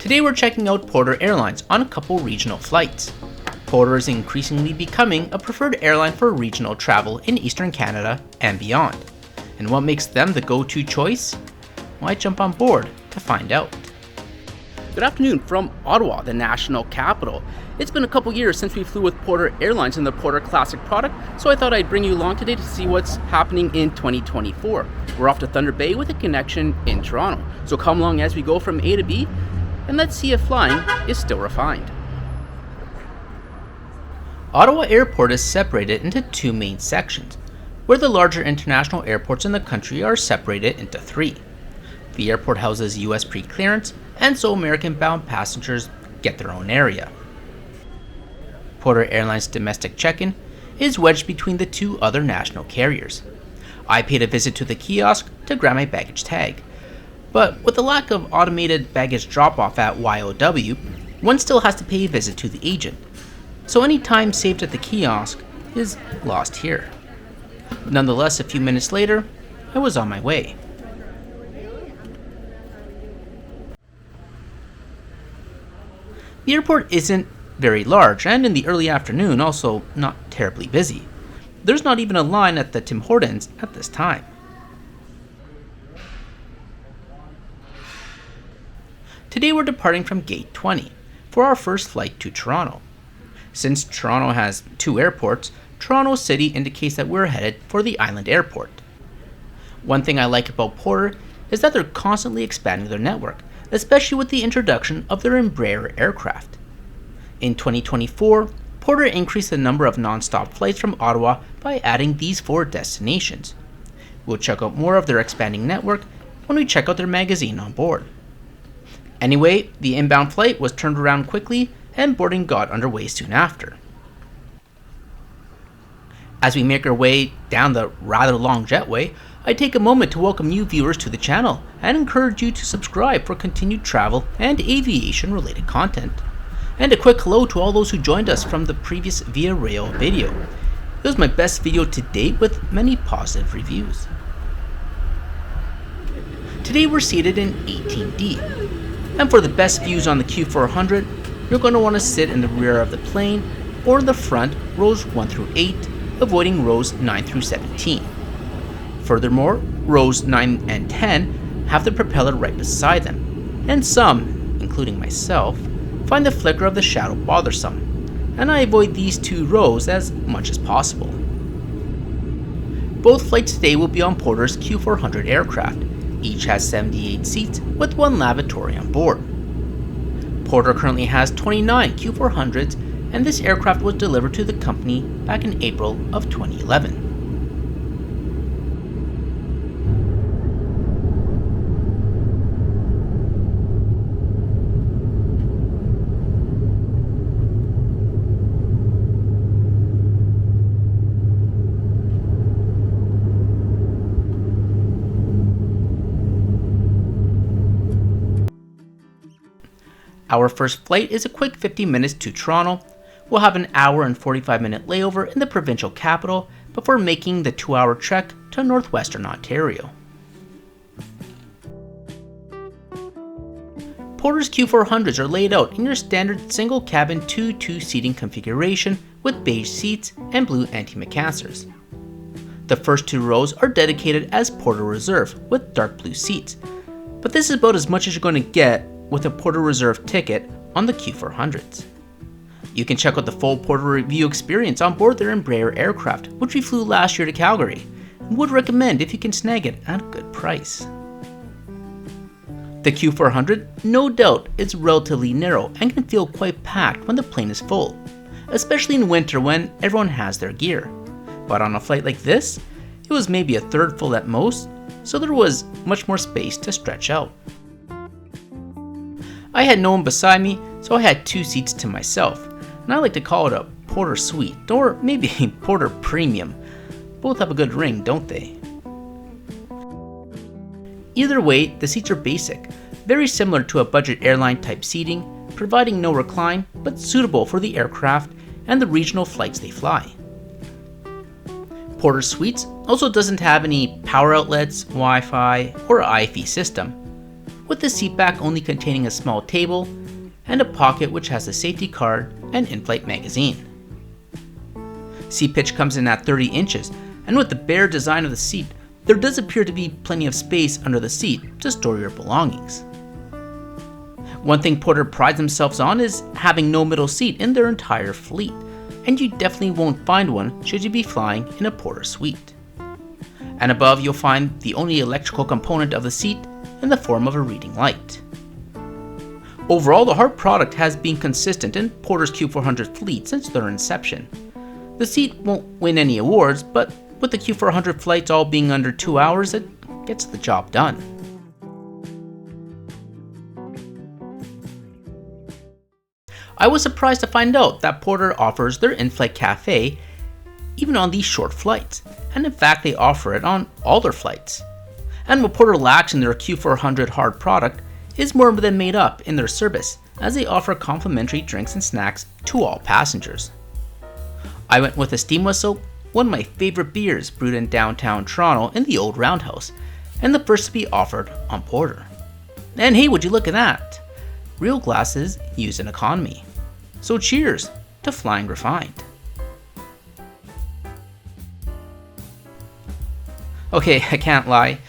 Today we're checking out Porter Airlines on a couple regional flights. Porter is increasingly becoming a preferred airline for regional travel in Eastern Canada and beyond. And what makes them the go-to choice? Why jump on board to find out? Good afternoon from Ottawa, the national capital. It's been a couple years since we flew with Porter Airlines in the Porter Classic product, so I thought I'd bring you along today to see what's happening in 2024. We're off to Thunder Bay with a connection in Toronto, so come along as we go from A to B, and let's see if flying is still refined. Ottawa Airport is separated into two main sections, where the larger international airports in the country are separated into three. The airport houses US pre-clearance, and so American-bound passengers get their own area. Porter Airlines domestic check-in is wedged between the two other national carriers. I paid a visit to the kiosk to grab my baggage tag, but with the lack of automated baggage drop-off at YOW, one still has to pay a visit to the agent, so any time saved at the kiosk is lost here. Nonetheless, a few minutes later, I was on my way. The airport isn't very large, and in the early afternoon also not terribly busy. There's not even a line at the Tim Hortons at this time. Today we're departing from Gate 20 for our first flight to Toronto. Since Toronto has two airports, Toronto City indicates that we're headed for the Island Airport. One thing I like about Porter is that they're constantly expanding their network, especially with the introduction of their Embraer aircraft. In 2024, Porter increased the number of non-stop flights from Ottawa by adding these 4 destinations. We'll check out more of their expanding network when we check out their magazine on board. Anyway, the inbound flight was turned around quickly and boarding got underway soon after. As we make our way down the rather long jetway, I take a moment to welcome new viewers to the channel and encourage you to subscribe for continued travel and aviation related content. And a quick hello to all those who joined us from the previous Via Rail video. It was my best video to date with many positive reviews. Today we're seated in 18D. And for the best views on the Q400, you're going to want to sit in the rear of the plane or in the front, rows 1 through 8, avoiding rows 9 through 17. Furthermore, rows 9 and 10 have the propeller right beside them, and some, including myself, find the flicker of the shadow bothersome, and I avoid these 2 rows as much as possible. Both flights today will be on Porter's Q400 aircraft. Each has 78 seats with 1 lavatory on board. Porter currently has 29 Q400s, and this aircraft was delivered to the company back in April of 2011. Our first flight is a quick 50 minutes to Toronto. We'll have an hour and 45-minute layover in the provincial capital before making the 2-hour trek to northwestern Ontario. Porter's Q400s are laid out in your standard single cabin 2-2 seating configuration with beige seats and blue antimacassars. The first 2 rows are dedicated as Porter Reserve with dark blue seats, but this is about as much as you're going to get with a Porter Reserve ticket on the Q400s. You can check out the full Porter review experience on board their Embraer aircraft, which we flew last year to Calgary, and would recommend if you can snag it at a good price. The Q400, no doubt, is relatively narrow and can feel quite packed when the plane is full, especially in winter when everyone has their gear. But on a flight like this, it was maybe a third full at most, so there was much more space to stretch out. I had no one beside me, so I had 2 seats to myself, and I like to call it a Porter Suite, or maybe a Porter Premium. Both have a good ring, don't they? Either way, the seats are basic, very similar to a budget airline type seating, providing no recline, but suitable for the aircraft and the regional flights they fly. Porter Suites also doesn't have any power outlets, Wi-Fi, or IFE system, with the seat back only containing a small table and a pocket which has a safety card and in-flight magazine. Seat pitch comes in at 30 inches, and with the bare design of the seat, there does appear to be plenty of space under the seat to store your belongings. One thing Porter prides themselves on is having no middle seat in their entire fleet, and you definitely won't find one should you be flying in a Porter suite. And above you'll find the only electrical component of the seat in the form of a reading light. Overall, the hard product has been consistent in Porter's Q400 fleet since their inception. The seat won't win any awards, but with the Q400 flights all being under 2 hours, it gets the job done. I was surprised to find out that Porter offers their in-flight cafe even on these short flights, and in fact they offer it on all their flights. And what Porter lacks in their Q400 hard product is more than made up in their service, as they offer complimentary drinks and snacks to all passengers. I went with a steam whistle, one of my favorite beers brewed in downtown Toronto in the old Roundhouse, and the first to be offered on Porter. And hey, would you look at that? Real glasses used in economy. So cheers to flying refined. Okay, I can't lie.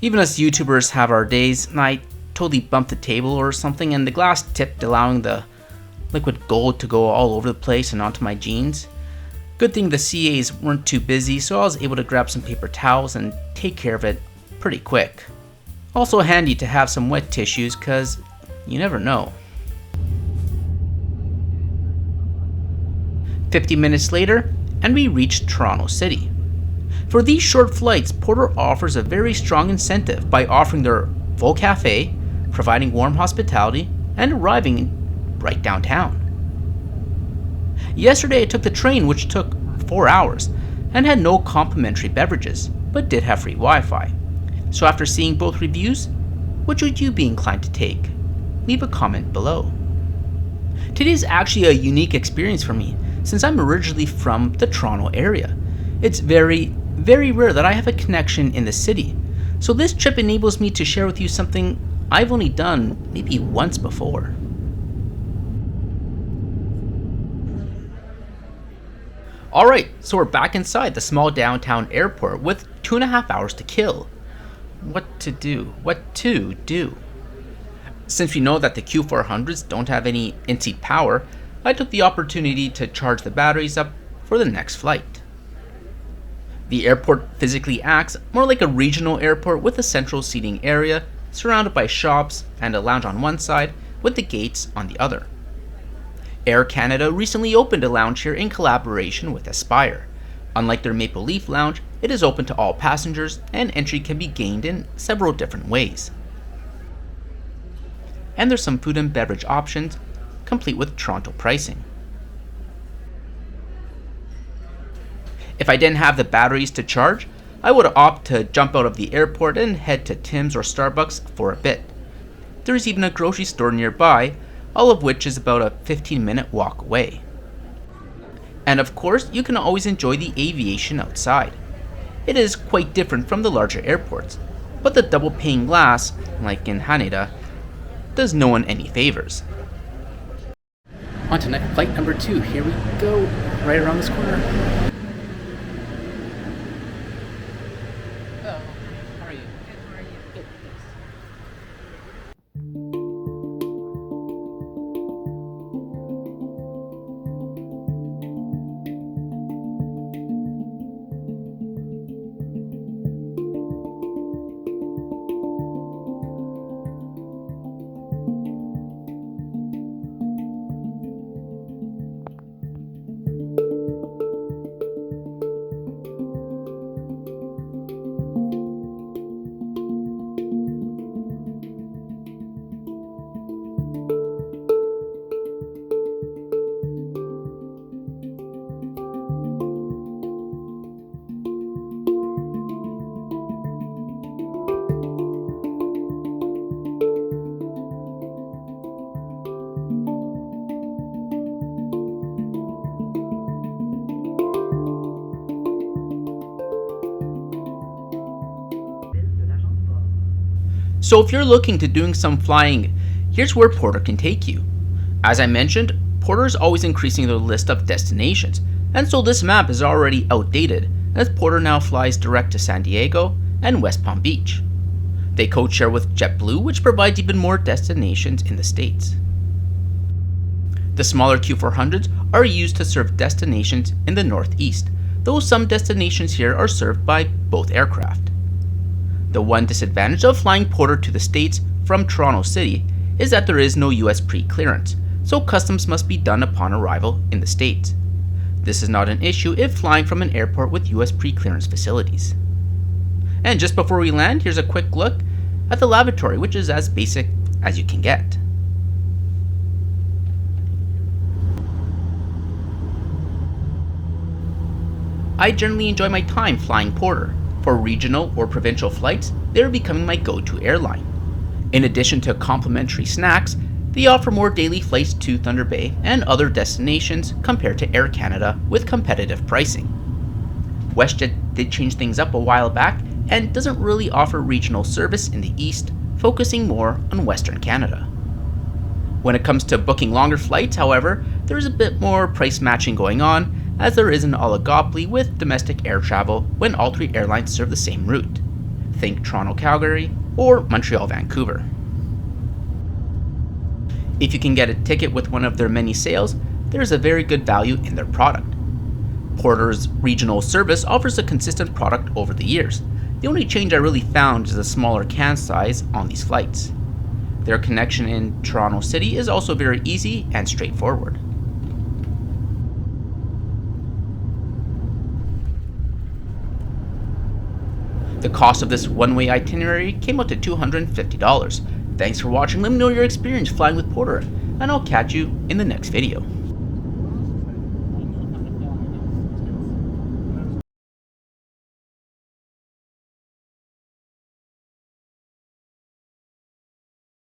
Even us YouTubers have our days, and I totally bumped the table or something and the glass tipped, allowing the liquid gold to go all over the place and onto my jeans. Good thing the CAs weren't too busy, so I was able to grab some paper towels and take care of it pretty quick. Also handy to have some wet tissues, cause you never know. 50 minutes later, and we reached Toronto City. For these short flights, Porter offers a very strong incentive by offering their full cafe, providing warm hospitality, and arriving right downtown. Yesterday I took the train, which took 4 hours, and had no complimentary beverages, but did have free Wi-Fi. So after seeing both reviews, which would you be inclined to take? Leave a comment below. Today is actually a unique experience for me, since I'm originally from the Toronto area. It's very rare that I have a connection in the city, so this trip enables me to share with you something I've only done maybe once before. Alright, so we're back inside the small downtown airport with 2.5 hours to kill. What to do? Since we know that the Q400s don't have any in-seat power, I took the opportunity to charge the batteries up for the next flight. The airport physically acts more like a regional airport with a central seating area surrounded by shops and a lounge on one side with the gates on the other. Air Canada recently opened a lounge here in collaboration with Aspire. Unlike their Maple Leaf lounge, it is open to all passengers and entry can be gained in several different ways. And there's some food and beverage options, complete with Toronto pricing. If I didn't have the batteries to charge, I would opt to jump out of the airport and head to Tim's or Starbucks for a bit. There's even a grocery store nearby, all of which is about a 15-minute walk away. And of course, you can always enjoy the aviation outside. It is quite different from the larger airports, but the double pane glass, like in Haneda, does no one any favors. On to flight number 2, here we go, right around this corner. Hello, how are you? Good, how are you? Good, thanks. So if you're looking to doing some flying, here's where Porter can take you. As I mentioned, Porter is always increasing their list of destinations, and so this map is already outdated as Porter now flies direct to San Diego and West Palm Beach. They code-share with JetBlue, which provides even more destinations in the States. The smaller Q400s are used to serve destinations in the Northeast, though some destinations here are served by both aircraft. The one disadvantage of flying Porter to the States from Toronto City is that there is no US pre-clearance, so customs must be done upon arrival in the States. This is not an issue if flying from an airport with US pre-clearance facilities. And just before we land, here's a quick look at the lavatory, which is as basic as you can get. I generally enjoy my time flying Porter. For regional or provincial flights, they are becoming my go-to airline. In addition to complimentary snacks, they offer more daily flights to Thunder Bay and other destinations compared to Air Canada with competitive pricing. WestJet did change things up a while back and doesn't really offer regional service in the East, focusing more on Western Canada. When it comes to booking longer flights, however, there is a bit more price matching going on, as there is an oligopoly with domestic air travel when all three airlines serve the same route. Think Toronto-Calgary or Montreal-Vancouver. If you can get a ticket with one of their many sales, there is a very good value in their product. Porter's regional service offers a consistent product over the years. The only change I really found is the smaller can size on these flights. Their connection in Toronto City is also very easy and straightforward. The cost of this one-way itinerary came out to $250. Thanks for watching. Let me know your experience flying with Porter, and I'll catch you in the next video.